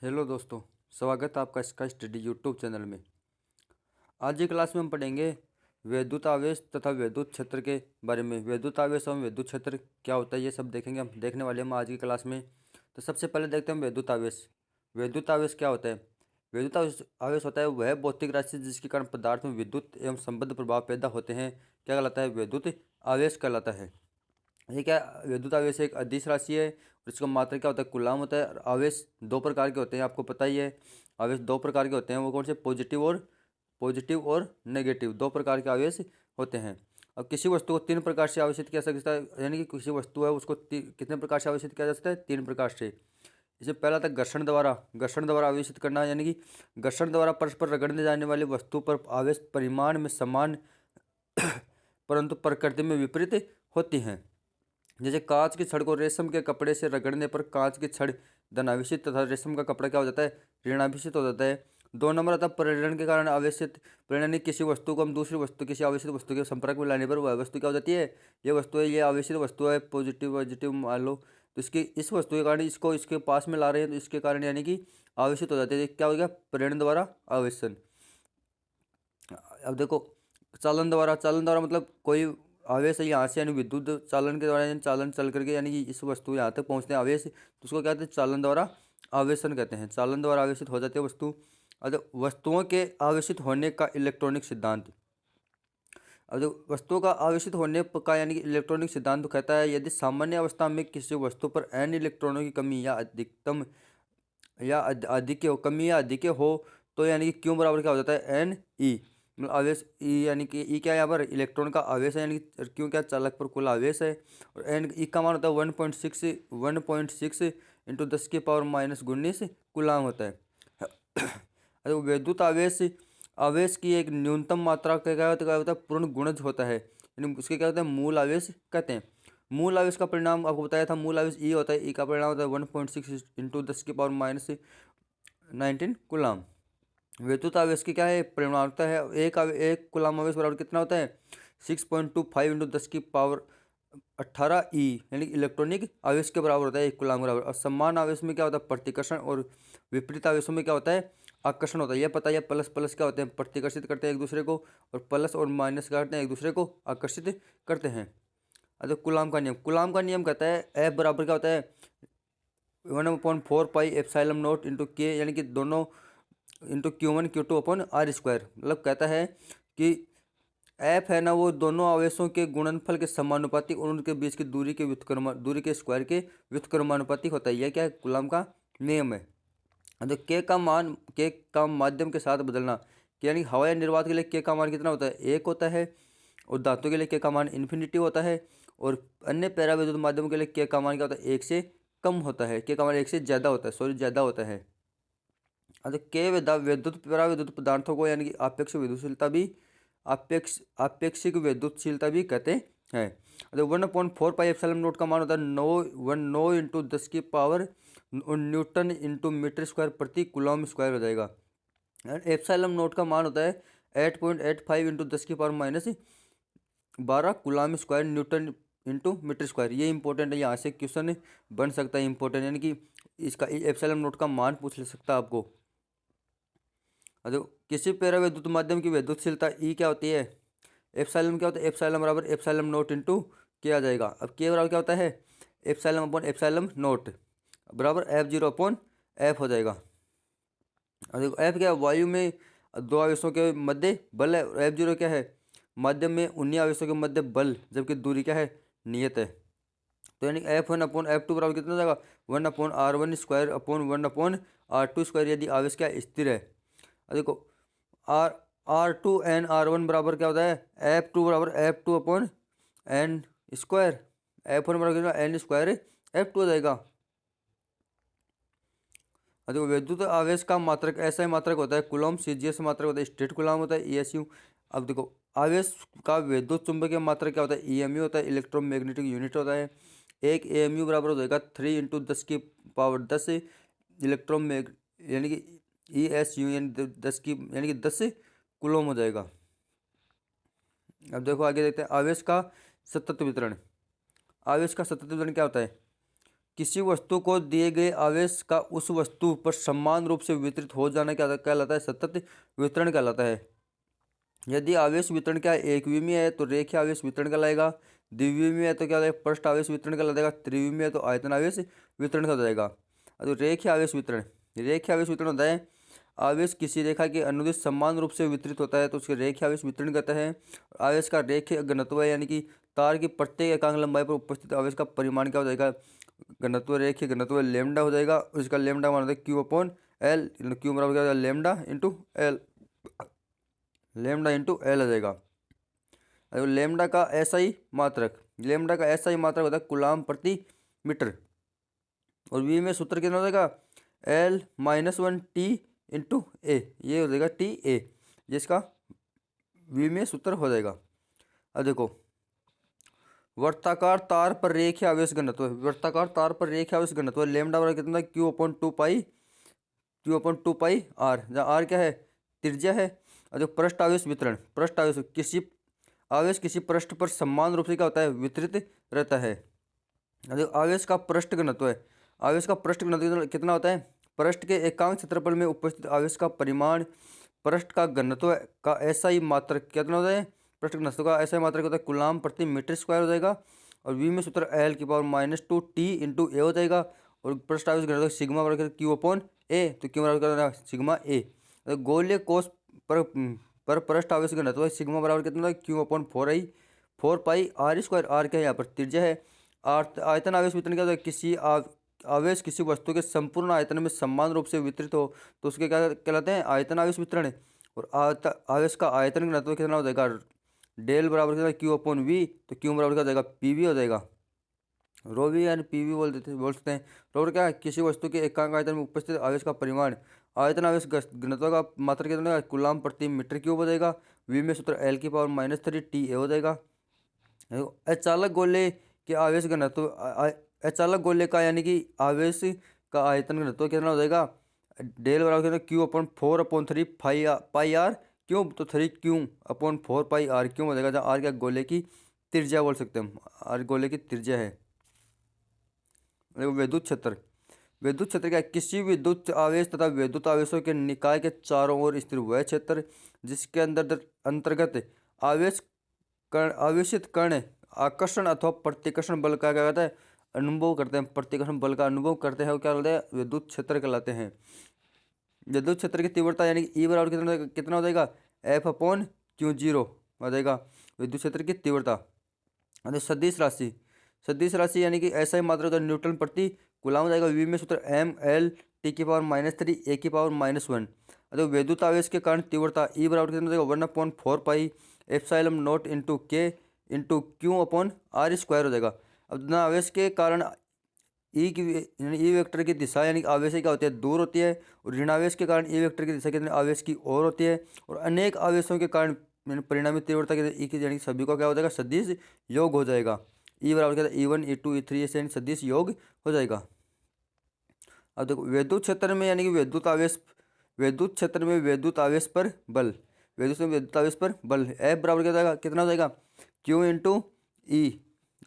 Hello दोस्तों, स्वागत है आपका इसका स्टडी यूट्यूब चैनल में। आज की क्लास में हम पढ़ेंगे विद्युत आवेश तथा विद्युत क्षेत्र के बारे में। विद्युत आवेश और विद्युत क्षेत्र क्या होता है ये सब देखेंगे, हम देखने वाले हैं आज की क्लास में। तो सबसे पहले देखते हैं विद्युत आवेश। विद्युत आवेश क्या होता है? विद्युत आवेश आवेश होता है वह भौतिक राशि जिसके कारण पदार्थ में विद्युत एवं संबद्ध प्रभाव पैदा होते हैं। क्या कहलाता है? विद्युत आवेश कहलाता है। ये क्या, विद्युत आवेश एक अदिश राशि है और इसका मात्रा क्या होता है? कूलाम होता है। और आवेश दो प्रकार के होते हैं, आपको पता ही है। आवेश दो प्रकार के होते हैं, वो कौन से? पॉजिटिव और नेगेटिव, दो प्रकार के आवेश होते हैं। अब किसी वस्तु को तीन प्रकार से आवेशित किया जा सकता है, यानी कि किसी वस्तु है उसको कितने प्रकार से आवेशित किया जा सकता है? तीन प्रकार से। इसे पहला था घर्षण द्वारा आवेशित करना, यानी कि घर्षण द्वारा परस्पर रगड़ने जाने वाली वस्तु पर आवेश परिमाण में समान परंतु प्रकृति में विपरीत होती हैं। जैसे कांच की छड़ को रेशम के कपड़े से रगड़ने पर कांच की छड़ धनावेशित तथा रेशम का कपड़ा क्या हो जाता है? ऋणावेशित हो जाता है। दो नंबर आता है प्रेरण के कारण आवेशित। प्रेरण किसी वस्तु को हम दूसरी वस्तु, किसी आवेशित वस्तु के संपर्क में लाने पर वह वस्तु क्या हो जाती है? ये वस्तु है, ये आवेशित वस्तु है, पॉजिटिव मान लो। तो इसकी इस वस्तु के कारण इसको इसके पास में ला रहे हैं, तो इसके कारण यानी कि आवेशित हो जाते हैं। क्या हो गया? प्रेरण द्वारा आवेशन। अब देखो, चालन द्वारा मतलब कोई आवेश है यहाँ से, यानी विद्युत चालन के द्वारा, यानी चालन चल करके यानी कि इस वस्तु यहाँ तक पहुँचते हैं आवेश, तो उसको क्या कहते हैं? चालन द्वारा आवेशन कहते हैं। चालन द्वारा आवेशित हो जाती है वस्तु। अब वस्तुओं के आवेशित होने का इलेक्ट्रॉनिक सिद्धांत। अब वस्तुओं का आवेशित होने का यानी कि इलेक्ट्रॉनिक सिद्धांत कहता है, यदि सामान्य अवस्था में किसी वस्तु पर n इलेक्ट्रॉनों की कमी या अधिकतम या अधिक हो, कमी या अधिक हो, तो यानी कि क्यों बराबर क्या हो जाता है? N E. मतलब आवेश ई, यानी कि ई क्या है यहाँ पर? इलेक्ट्रॉन का आवेश है, यानी कि क्यों क्या? चालक पर कुल आवेश है। और एन ई का मान होता है 1.6 इंटू 10⁻⁻19 कूलाम होता है। अरे विद्युत आवेश आवेश की एक न्यूनतम मात्रा का क्या होता है? पूर्ण गुणज होता है, यानी उसके क्या होता है? मूल आवेश कहते हैं। मूल आवेश का परिणाम आपको बताया था, मूल आवेश ई होता है। ई का परिणाम होता है 1.6 इंटू 10⁻⁻19 कूलाम। विद्युत आवेश की क्या है? परिमाणता है। एक कूलाम आवेश बराबर कितना होता है? 6.25 इंटू 10⁻18 ई, यानी कि इलेक्ट्रॉनिक आवेश के बराबर होता है एक कूलाम बराबर। और समान आवेश में क्या होता है? प्रतिकर्षण। और विपरीत आवेशों में क्या होता है? आकर्षण होता है। यह पता है, प्लस प्लस क्या होते हैं? प्रतिकर्षित करते हैं एक दूसरे को, और प्लस और माइनस क्या करते हैं? एक दूसरे को आकर्षित करते हैं। अच्छा, कूलाम का नियम कहता है एफ बराबर क्या होता है? 1/4 पाई एप्सिलॉन नॉट इंटू के, यानी कि दोनों इंटू Q1 Q2/R²। मतलब कहता है कि एफ है ना, वो दोनों आवेशों के गुणनफल के समानुपाती और उनके बीच की दूरी के स्क्वायर के व्युत्क्रमानुपाती होता है। यह क्या है? कूलाम का नियम है। तो के का माध्यम के साथ बदलना, यानी हवा या निर्वात के लिए के का मान कितना होता है? 1 होता है। और धातु के लिए के का मान इन्फिनिटी होता है। और अन्य पैराविद्युत माध्यम के लिए के का मान क्या होता है? 1 से कम होता है। के का मान 1 से ज़्यादा होता है, ज़्यादा होता है। तो के विद्युत पदार्थों को यानी कि आपेक्षिक विद्युतशीलता भी कहते हैं। तो 1/4 पाई एप्सिलॉन नॉट का मान होता है 9 into 10 newton into metre square प्रति कूलम स्क्वायर हो जाएगा। एप्सिलॉन नॉट का मान होता है 8.85 into 10⁻12 coulomb square newton into metre square. ये इंपॉर्टेंट है, यहाँ से क्वेश्चन बन सकता है इंपॉर्टेंट, यानी कि इसका एप्सिलॉन नॉट का मान पूछ ले सकता है आपको। तो किसी पैराविद्युत माध्यम की विद्युतशीलता ई क्या होती है? एप्सिलॉन क्या होता है? एप्सिलॉन बराबर एप्सिलॉन नॉट इंटू के आ जाएगा। अब के बराबर क्या होता है? एप्सिलॉन नॉट बराबर F0/F हो जाएगा। अब देखो एफ क्या है? वायु में दो आवेशों के मध्य बल है। F0 क्या है? माध्यम में उन्हीं आवेशों के मध्य बल, जबकि दूरी क्या है? नियत है। तो यानी F1/F2 बराबर कितना हो जाएगा? 1/R1² / 1/R2², यदि आवेश क्या स्थिर है। देखो R2 n R1 बराबर क्या होता है? F2 बराबर F2/n²। F1 बराबर n² F2 हो जाएगा। देखो विद्युत आवेश का मात्रक ऐसा ही मात्रक होता है कूलम, सीजीएस मात्रक होता है, स्टेट कूलम होता है, ESU। अब देखो आवेश का विद्युत चुंबकीय मात्रक क्या होता है? EMU होता है, इलेक्ट्रोमैग्नेटिक यूनिट होता है। एक AMU बराबर हो जाएगा 3 इंटू 10⁻10 इलेक्ट्रोमैग, यानी कि ESU, यानी कि 10 कूलम हो जाएगा। अब देखो आगे देखते हैं आवेश का सतत वितरण। आवेश का सतत वितरण क्या होता है? किसी वस्तु को दिए गए आवेश का उस वस्तु पर समान रूप से वितरित हो जाना क्या कहलाता है? सतत वितरण कहलाता है। यदि आवेश वितरण क्या एकविमीय है तो रेखीय आवेश वितरण कहलाएगा। द्विविमीय है तो क्या होगा? पृष्ठ आवेश वितरण कहलाएगा। त्रिविमीय है तो आयतन आवेश वितरण हो जाएगा। तो रेखीय आवेश वितरण, रेखीय आवेश वितरण होता है आवेश किसी रेखा के अनुदिश समान रूप से वितरित होता है तो उसके रेखीय आवेश वितरण कहते हैं। आवेश का रेखीय घनत्व यानी कि तार की प्रत्येक एकांक लंबाई पर उपस्थित आवेश का परिमाण क्या हो जाएगा? घनत्व, रेखीय घनत्व लेमडा हो जाएगा। उसका लेमडा मान होता है क्यू अपॉन एल। क्यू बराबर क्या हो जाएगा? Lambda into L, lambda into L हो जाएगा। लेमडा का एसआई मात्रक, लेमडा का एसआई मात्रक होता है कूलाम प्रति मीटर। और वी में सूत्र कितना हो जाएगा? L-1 T इंटू ए, ये हो जाएगा टी ए, जिसका वी में सूत्र हो जाएगा। अब देखो वर्ताकार तार पर रेखीय आवेश घनत्व, वर्ताकार तार पर रेखीय आवेश घनत्व लेमडा बराबर कितना है? Q upon two pi R, जहाँ आर क्या है? त्रिज्या है। और जो पृष्ठ आवेश वितरण, पृष्ठ आवेश किसी पृष्ठ पर समान रूप से क्या होता है? वितरित रहता है। जो आवेश का पृष्ठ घनत्व है, आवेश का पृष्ठ घनत्व कितना होता है? पृष्ठ के एकांक क्षेत्रफल में उपस्थित आवेश का परिमाण पृष्ठ का घनत्व का एसआई मात्रक कितना होता है? पृष्ठ घनत्व का एसआई मात्रक होता है कूलाम प्रति मीटर स्क्वायर हो जाएगा। और वी में सूत्र L⁻⁻2T इंटू ए हो जाएगा। और पृष्ठ आवेश घनत्व सिग्मा बराबर क्यू अपॉन ए, तो क्यू बराबर सिग्मा ए। गोलीय कोष पर पृष्ठ आवेश घनत्व सिग्मा बराबर कितना है? Q upon 4 pi R square. R क्या है? यहाँ पर त्रिज्या है। आयतन आवेश वितरण क्या होता है? किसी आवेश किसी वस्तु के संपूर्ण आयतन में समान रूप से वितरित हो तो उसके क्या कहलाते हैं? आयतन आवेश वितरण। और आवेश का आयतन घनत्व कितना हो जाएगा? डेल बराबर कितना? क्यू अपॉन वी, तो क्यू बराबर क्या हो जाएगा? पीवी हो जाएगा। रो वी यानी पीवी बोल सकते हैं। रो क्या है? किसी वस्तु के एकांक आयतन में उपस्थित आवेश का परिमाण। आयतन आवेश घनत्व का मात्रा कितना? कूलाम प्रति मीटर क्यूब हो जाएगा। वी में सूत्र L⁻³ T ए हो जाएगा। अचालक गोले के आवेश घनत्व, अचालक गोले का यानी कि आवेश का आयतन घनत्व कितना हो जाएगा? डेल बराबर कितना? Q upon 4/3 pi R cube, तो 3Q/4 पाई आर क्यूब हो जाएगा। जहाँ आर क्या? गोले की त्रिज्या बोल सकते हैं हम, आर गोले की त्रिज्या है। देखो विद्युत क्षेत्र, विद्युत क्षेत्र क्या है? किसी विद्युत आवेश तथा विद्युत आवेशों के निकाय के चारों ओर स्थिर वह क्षेत्र जिसके अंतर्गत आवेशित कण आकर्षण अथवा प्रतिकर्षण बल का क्या कहता है? अनुभव करते हैं। प्रतिकर्षण बल का अनुभव करते हैं वो क्या कहते हैं? विद्युत क्षेत्र कहलाते हैं। विद्युत क्षेत्र की तीव्रता यानी ई बराबर कितना हो जाएगा? F/Q0 हो जाएगा विद्युत क्षेत्र की तीव्रता। सदिश राशि, सदिश राशि यानी कि ऐसा ही मात्रा न्यूटन प्रति कूलाम हो जाएगा। वी में सूत्र M/L T⁻³ A⁻1। तो विद्युत आवेश के कारण तीव्रता ई बराबर कितना हो जाएगा? 1/4 pi epsilon naught into K into Q upon R square हो जाएगा। अब ना आवेश के कारण ई वेक्टर की दिशा यानी आवेश क्या होती है? दूर होती है। और ऋणावेश के कारण ई वेक्टर की दिशा कितने आवेश की ओर होती है। और अनेक आवेशों के कारण परिणामी तीव्रता के ई की यानी सभी को क्या हो जाएगा? सदिश योग हो जाएगा। ई बराबर क्या? E1 E2 E3 ऐसे सदिश योग हो जाएगा। अब देखो विद्युत क्षेत्र में यानी कि विद्युत क्षेत्र में विद्युत आवेश पर बल, विद्युत आवेश पर बल F बराबर क्या हो जाएगा? कितना हो जाएगा? Q इंटू ई।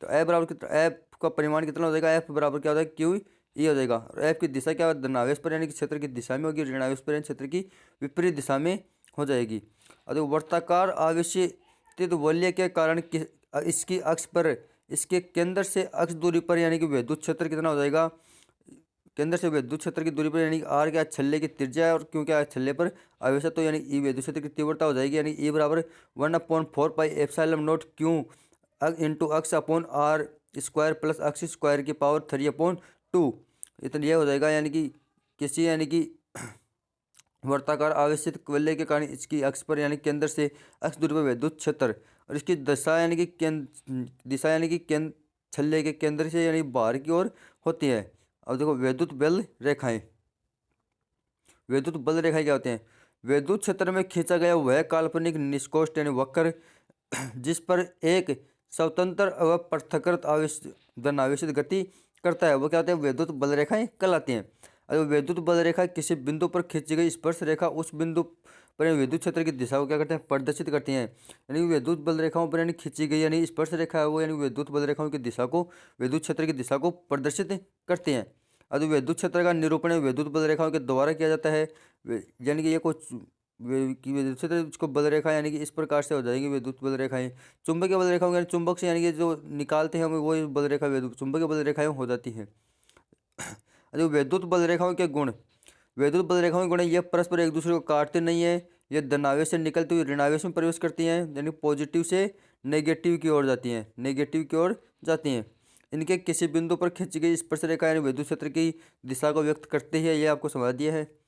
तो F बराबर कितना? F का परिमाण कितना हो जाएगा? F बराबर क्या हो जाएगा? Q ई हो जाएगा। और F की दिशा क्या है? धनावेश पर यानी कि क्षेत्र की दिशा में होगी, ऋणावेश पर यानी क्षेत्र की विपरीत दिशा में हो जाएगी। और वर्ताकार आवेशित वलय के कारण इसकी अक्ष पर, इसके केंद्र से अक्ष दूरी पर यानी कि विद्युत क्षेत्र कितना हो जाएगा? केंद्र से विद्युत क्षेत्र की दूरी पर यानी आर क्या? छल्ले की त्रिज्या है। और क्यों क्या है? छल्ले पर आवेश है, तो यानी ई विद्युत क्षेत्र की तीव्रता हो जाएगी। यानी ई बराबर 1/4 pi epsilon not Q into अक्ष अपॉन आर स्क्वायर प्लस अक्ष स्क्वायर की पावर 3/2 इतना यह हो जाएगा। यानी कि किसी यानी कि वर्ताकार आवेशित वलय के कारण इसकी अक्ष पर यानी केंद्र से अक्ष दूरी पर विद्युत क्षेत्र और इसकी दिशा यानी कि छल्ले के केंद्र से यानी बाहर की ओर होती है। अब देखो विद्युत बल रेखाएं, विद्युत बल रेखाएं क्या होते हैं? विद्युत क्षेत्र में खींचा गया वह काल्पनिक निष्कोष्ठ यानी वक्र जिस पर एक स्वतंत्र व पृथकृत आवेशित गति करता है वो क्या होते हैं? विद्युत बल रेखाएं कहलाती हैं। अगर विद्युत बल रेखा किसी बिंदु पर खींची गई स्पर्श रेखा उस बिंदु पर विद्युत क्षेत्र की दिशा को क्या करते हैं, प्रदर्शित करती हैं। यानी विद्युत बल रेखाओं पर यानी खींची गई यानी स्पर्श रेखा है वो यानी विद्युत बल रेखाओं की दिशा को, विद्युत क्षेत्र की दिशा को प्रदर्शित करती हैं। अब विद्युत क्षेत्र का निरूपण विद्युत बल रेखाओं के द्वारा किया जाता है। यानी कि ये कुछ विद्युत क्षेत्र इसको बल रेखा यानी कि इस प्रकार से हो जाएगी विद्युत बल रेखाएं। चुंबकीय बल रेखाओं यानी चुंबक से यानी कि जो निकालते हैं हमें वो बल रेखा विद्युत चुंबकीय बल रेखाएं हो जाती हैं। विद्युत बल रेखाओं के गुण, विद्युत बल रेखाओं के गुण ये परस्पर एक दूसरे को काटते नहीं है, ये धनावेश से निकलते हुए ऋणावेश में प्रवेश करती हैं यानी पॉजिटिव से नेगेटिव की ओर जाती हैं, नेगेटिव की ओर जाती हैं। इनके किसी बिंदु पर खींची गई स्पर्श रेखा यानी विद्युत क्षेत्र की दिशा को व्यक्त करती है, ये आपको समझा दिया है।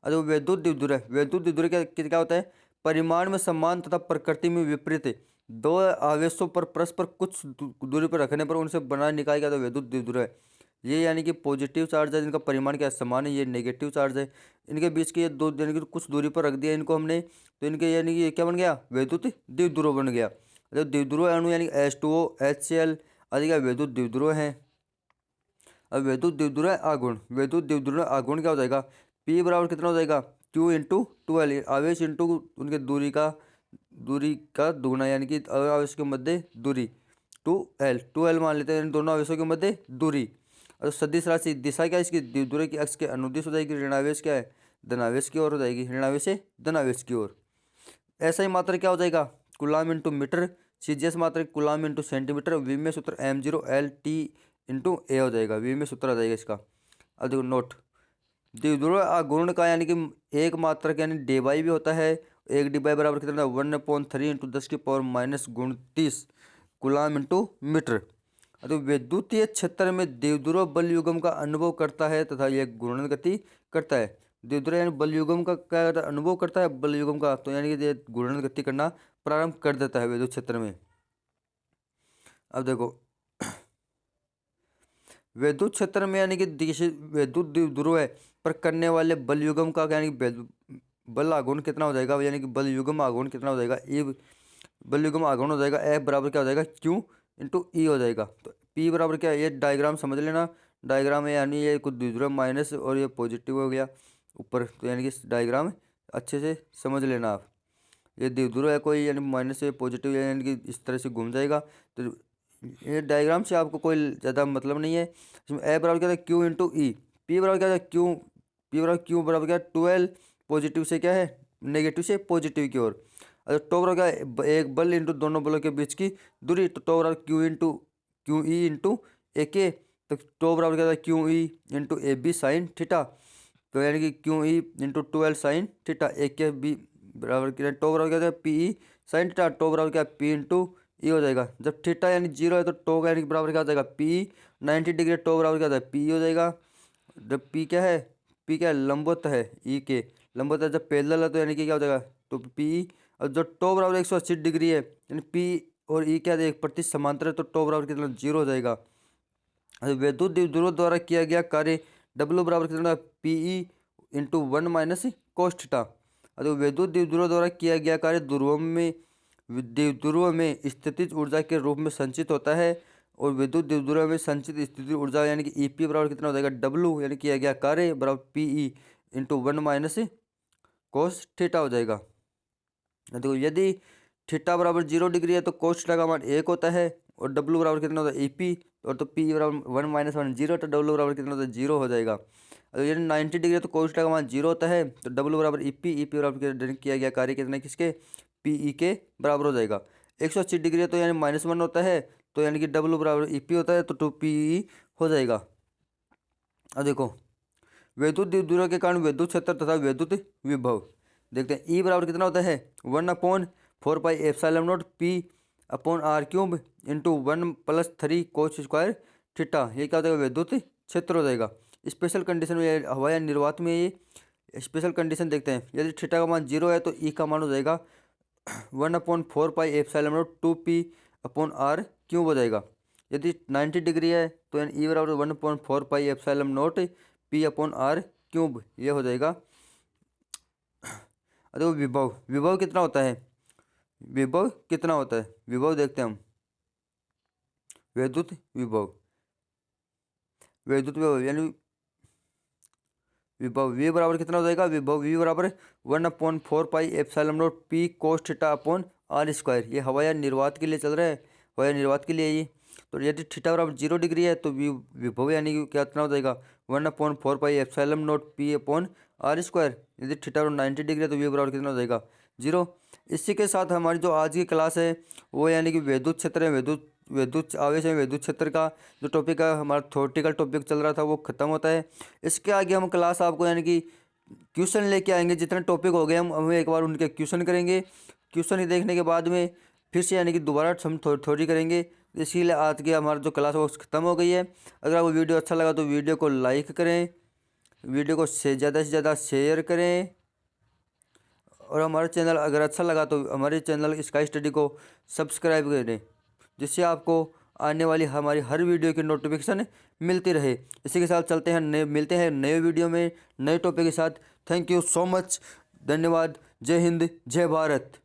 अच्छा विद्युत द्विध्रुव, विद्युत द्विध्रुव क्या होता है, परिमाण में समान तथा प्रकृति में विपरीत दो आवेशों पर परस्पर कुछ दूरी पर रखने पर उनसे बना निकाय क्या, तो विद्युत द्विध्रुव है। ये यानी कि पॉजिटिव चार्ज है जिनका परिमाण क्या समान है, ये नेगेटिव चार्ज है। इनके बीच के ये दो यानी कि कुछ दूरी पर रख दिया इनको हमने, तो इनके यानी कि ये क्या बन गया, विद्युत द्विध्रुव बन गया। तो द्विध्रुव अणु यानी H2O HCl आदि का विद्युत द्विध्रुव है। अब विद्युत द्विध्रुव आघूर्ण, विद्युत द्विध्रुव आघूर्ण क्या हो जाएगा, P बराबर कितना हो जाएगा, Q इंटू 2L, आवेश इंटू उनके दूरी का दुगुना यानी कि आवेश के मध्य दूरी 2L मान लेते हैं, दोनों आवेशों के मध्य दूरी। और सदिश राशि दिशा क्या है इसकी, द्विध्रुव की अक्ष के अनुदिश हो जाएगी, ऋणावेश क्या है, धनावेश की ओर हो जाएगी, ऋणावेश से धनावेश की ओर। ऐसा ही मात्रा क्या हो जाएगा, कूलाम इंटू मीटर, सीजीएस मात्रा कूलाम इंटू सेंटीमीटर, वी में सूत्र m0L T इंटू ए हो जाएगा, वी में सूत्र आ जाएगा इसका। अब देखो नोट, द्विध्रुव आघूर्ण का यानी कि एक मात्रक यानी डेबाई भी होता है, एक डिबाई बराबर कितना 1/3 इंटू 10⁻⁻29 कूलाम इंटू मीटर। तो विद्युतीय क्षेत्र में द्विध्रुव बल युग्म का अनुभव करता है तथा यह घूर्णन गति करता है। द्विध्रुव यानी बल युग्म का क्या अनुभव करता है, बल युग्म का, तो यानी कि ये घूर्णन गति करना प्रारंभ कर देता है विद्युत क्षेत्र में। अब देखो विद्युत क्षेत्र में यानी कि विद्युत द्विध्रुव है पर करने वाले बल युग्म का यानी बल आघूर्ण कितना हो जाएगा, यानी कि बल युग्म आघूर्ण कितना हो जाएगा, ई बल युग्म आघूर्ण हो जाएगा F बराबर क्या हो जाएगा, Q इंटू ई हो जाएगा। तो P बराबर क्या है, ये डायग्राम समझ लेना, डायग्राम में यानी ये कुछ द्विध्रुव माइनस और ये पॉजिटिव हो गया ऊपर, तो यानी कि डायग्राम अच्छे से समझ लेना आप। ये द्विध्रुव है कोई यानी माइनस से पॉजिटिव यानी कि इस तरह से घूम जाएगा, तो ये डायग्राम से आपको कोई ज़्यादा मतलब नहीं है। इसमें ए बराबर क्या है, क्यू इंटू ई, पी बराबर क्या है, क्यू बराबर क्या है 12 पॉजिटिव से क्या है नेगेटिव से पॉजिटिव की ओर। अच्छा टो बराबर क्या है, एक बल इंटू दोनों बलों के बीच की दूरी, तो टो बराबर क्यू ई इंटू ए के, तो टो बराबर क्या है Q E into A B sine theta, तो यानी कि Q E into 12 sine theta, A के बी बराबर क्या, टो बराबर क्या है P E sine theta, tau बराबर क्या है पी इंटू ई हो जाएगा। जब थीटा यानी 0 है तो टो का यानी बराबर क्या हो जाएगा पी 90 डिग्री, टो बराबर क्या हो जाएगा पी हो जाएगा। जब पी क्या है, पी क्या है लंबवत है ई के, लंबवत है, जब पैरेलल है तो यानी कि क्या हो जाएगा तो पी, और जो टो बराबर 180 डिग्री है यानी पी और ई क्या है एक प्रति समांतर है, तो टो बराबर कितना 0 हो जाएगा। विद्युत द्विध्रुव द्वारा किया गया कार्य डब्ल्यू बराबर कितना P E into 1 minus cos theta. तो विद्युत द्विध्रुव द्वारा किया गया कार्य द्विध्रुव में स्थितिज ऊर्जा के रूप में संचित होता है, और विद्युत द्विध्रुव में संचित स्थितिज ऊर्जा यानी कि ईपी बराबर कितना हो जाएगा डब्ल्यू यानी किया गया कार्य बराबर PE into 1 minus cos theta हो जाएगा। देखो यदि थीटा बराबर 0 डिग्री है तो कोस थीटा का मान 1 होता है, और डब्ल्यू बराबर कितना होता है ईपी, और तो पी बराबर 1 माइनस 1 0, तो डब्ल्यू बराबर कितना होता है 0 हो जाएगा। अगर यदि 90 डिग्री है तो कोस थीटा का मान 0 होता है, तो डब्ल्यू बराबर ईपी बराबर किया गया कार्य कितना किसके पीई के बराबर हो जाएगा। 180 डिग्री है तो यानी -1 होता है, तो यानी कि डब्ल्यू बराबर ईपी होता है, तो 2 पीई हो जाएगा। अब देखो विद्युत द्विध्रुव के कारण विद्युत क्षेत्र तथा विद्युत विभव देखते हैं। ई बराबर कितना होता है 1/4πε0 P upon R cube into 1+3 cos square theta, ये क्या हो जाएगा विद्युत क्षेत्र हो जाएगा। स्पेशल कंडीशन में हवा या निर्वात में ये स्पेशल कंडीशन देखते हैं, यदि थीटा का मान 0 है तो ई का मान हो जाएगा 1/4πε0 2p अपॉन आर क्यूब हो जाएगा। यदि 90 डिग्री है तो यानी ई बराबर 1/4πε0 पी अपॉन आर क्यूब, ये हो जाएगा। देखो विभव कितना होता है, विभव कितना होता है, विभव देखते हैं हम, विद्युत विभव यानी विभव v बराबर कितना हो जाएगा, विभव v बराबर 1/4 pi epsilon not p cos theta upon r square. ये हवा या निर्वात के लिए चल रहा है, हवा या निर्वात के लिए ये। तो यदि थीटा बराबर 0 डिग्री है तो विभव यानी कि क्या कितना हो जाएगा, 1/4 pi epsilon not p upon r square. यदि थीटा बराबर 90 डिग्री है तो v बराबर कितना हो जाएगा, 0। इसी के साथ हमारी जो आज की क्लास है वो यानी कि विद्युत क्षेत्र है, विद्युत आवेश है, विद्युत क्षेत्र का जो टॉपिक है हमारा थ्योरेटिकल टॉपिक चल रहा था वो खत्म होता है। इसके आगे हम क्लास आपको यानी कि क्वेश्चन लेके आएंगे, जितने टॉपिक हो गए हम एक बार उनके क्वेश्चन करेंगे। क्वेश्चन देखने के बाद में फिर से यानी कि दोबारा हम थोड़ी करेंगे। इसीलिए आज की हमारा जो क्लास है वो खत्म हो गई है। अगर आपको वीडियो अच्छा लगा तो वीडियो को लाइक करें, वीडियो को ज़्यादा से ज़्यादा शेयर करें, और हमारा चैनल अगर अच्छा लगा तो हमारे चैनल स्काई स्टडी को सब्सक्राइब करें, जिससे आपको आने वाली हमारी हर वीडियो की नोटिफिकेशन मिलती रहे। इसी के साथ चलते हैं, मिलते हैं नए वीडियो में नए टॉपिक के साथ। थैंक यू सो मच, धन्यवाद, जय हिंद, जय भारत।